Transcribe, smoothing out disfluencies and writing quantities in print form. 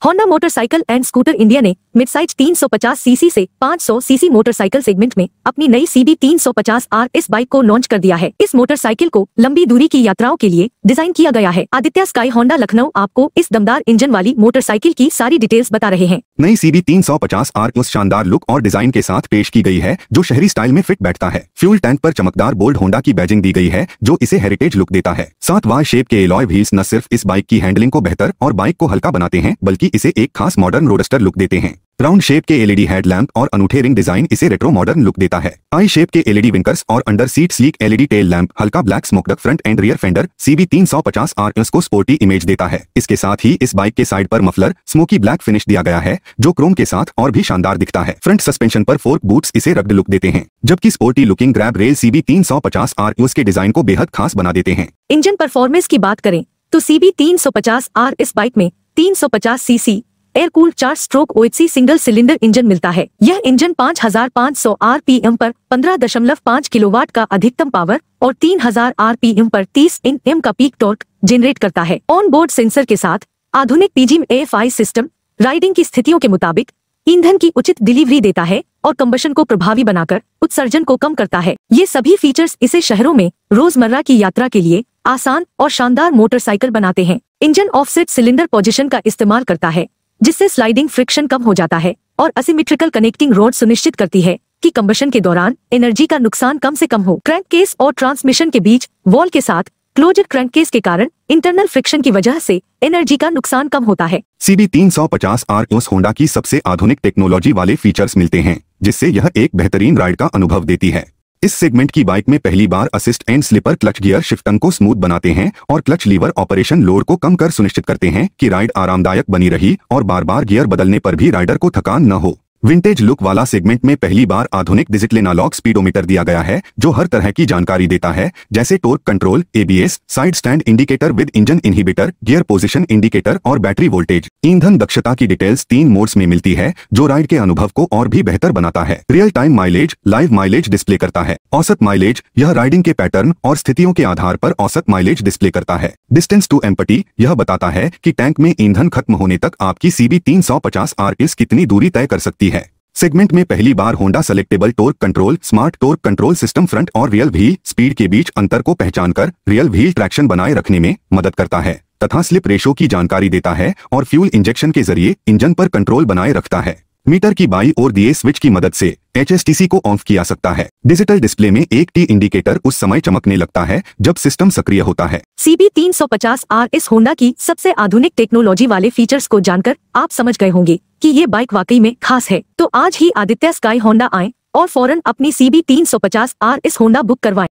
Honda motorcycle and scooter India ने mid size 350 CC से 500 CC motorcycle segment में अपनी नई CB 350R इस बाइक को लॉन्च कर दिया है। इस मोटरसाइकिल को लंबी दूरी की यात्राओं के लिए डिजाइन किया गया है। आदित्य स्काई होंडा लखनऊ आपको इस दमदार इंजन वाली मोटरसाइकिल की सारी डिटेल्स बता रहे हैं। नई CB 350R उस शानदार लुक और डिजाइन के साथ पेश की गई है जो शहरी स्टाइल में फिट बैठता है। फ्यूल टैंक पर चमकदार बोल्ड होंडा की बैजिंग दी गई है जो इसे हेरिटेज लुक देता है। 7 वाई शेप के एलॉय व्हील्स न सिर्फ इस बाइक की हैंडलिंग को बेहतर और बाइक को हल्का बनाते हैं बल्कि इसे एक खास मॉडर्न रोडस्टर लुक देते हैं। राउंड शेप के LED हेडलैम्प और अनूठे रिंग डिजाइन इसे रेट्रो मॉडर्न लुक देता है। आई शेप के LED विंकर्स और under seat sleek LED tail lamp हल्का ब्लैक स्मोक डक front and rear fender CB 350R को स्पोर्टी इमेज देता है। इसके साथ ही इस बाइक के साइड पर मफलर स्मोकी ब्लैक फिनिश दिया गया है जो क्रोम के साथ और भी शानदार दिखता है। फ्रंट सस्पेंशन पर फोर्क बूट्स इसे रग्ड लुक देते हैं जबकि sporty looking grab rail CB 350R के डिजाइन को बेहद खास बना देते हैं। इंजन परफॉर्मेंस की बात करें तो CB 350R इस बाइक में 350 CC air cooled 4 stroke OHC single cylinder engine मिलता है। यह इंजन 5500 RPM पर 15.5 किलोवाट का अधिकतम पावर और 3000 RPM पर 30 Nm का पीक टॉर्क जनरेट करता है। ऑन बोर्ड सेंसर के साथ आधुनिक PGM AFI सिस्टम राइडिंग की स्थितियों के मुताबिक ईंधन की उचित डिलीवरी देता है और कंबशन को प्रभावी बनाकर उत्सर्जन को कम करता है। ये सभी फीचर्स इसे शहरों में रोजमर्रा की यात्रा के लिए आसान और शानदार मोटरसाइकिल बनाते हैं। इंजन ऑफसेट सिलेंडर पोजीशन का इस्तेमाल करता है जिससे स्लाइडिंग फ्रिक्शन कम हो जाता है और असिमेट्रिकल कनेक्टिंग रोड सुनिश्चित करती है कि कंबशन के दौरान एनर्जी का नुकसान कम से कम हो। क्रैंक केस और ट्रांसमिशन के बीच वॉल के साथ क्लोज्ड क्रैंक केस के कारण इंटरनल फ्रिक्शन की वजह से एनर्जी का नुकसान कम होता है। CB 350R होंडा की सबसे आधुनिक टेक्नोलॉजी वाले फीचर्स मिलते हैं जिससे यह एक बेहतरीन राइड का अनुभव देती है। इस सेगमेंट की बाइक में पहली बार assist and slipper clutch gear shifting को स्मूथ बनाते हैं और क्लच लीवर ऑपरेशन लोड को कम कर सुनिश्चित करते हैं कि राइड आरामदायक बनी रही और बार बार गियर बदलने पर भी राइडर को थकान न हो। विंटेज लुक वाला सेगमेंट में पहली बार आधुनिक डिजिटल एनालॉग स्पीडोमीटर दिया गया है जो हर तरह की जानकारी देता है जैसे torque control, ABS, side stand indicator with engine inhibitor, gear position indicator और बैटरी वोल्टेज। ईंधन दक्षता की डिटेल्स 3 मोड्स में मिलती है जो राइड के अनुभव को और भी बेहतर बनाता है। Real time mileage live mileage display करता है। औसत माइलेज यह राइडिंग के पैटर्न और स्थितियों के आधार पर औसत माइलेज डिस्प्ले करता है। डिस्टेंस टू एम्पटी यह बताता है कि टैंक में ईंधन खत्म होने तक आपकी CB 350R कितनी दूरी तय कर सकती है। सेगमेंट में पहली बार Honda selectable torque control smart torque control system front और रियल व्हील स्पीड के बीच अंतर को पहचानकर रियल व्हील ट्रैक्शन बनाए रखने में मदद करता है तथा स्लिप रेशो की जानकारी देता है और फ्यूल इंजेक्शन के जरिए इंजन पर कंट्रोल बनाए रखता है। मीटर की बाईं ओर दिए स्विच की मदद से HSTC को ऑफ किया सकता है। डिजिटल डिस्प्ले में एक T इंडिकेटर उस समय चमकने लगता है जब सिस्टम सक्रिय होता है। CB 350R इस होंडा की सबसे आधुनिक टेक्नोलॉजी वाले फीचर्स को जानकर आप समझ गए होंगे कि ये बाइक वाकई में खास है। तो आज ही आदित्य स्काई होंडा आएं और फौरन अपनी CB 350R इस होंडा बुक करवाएं।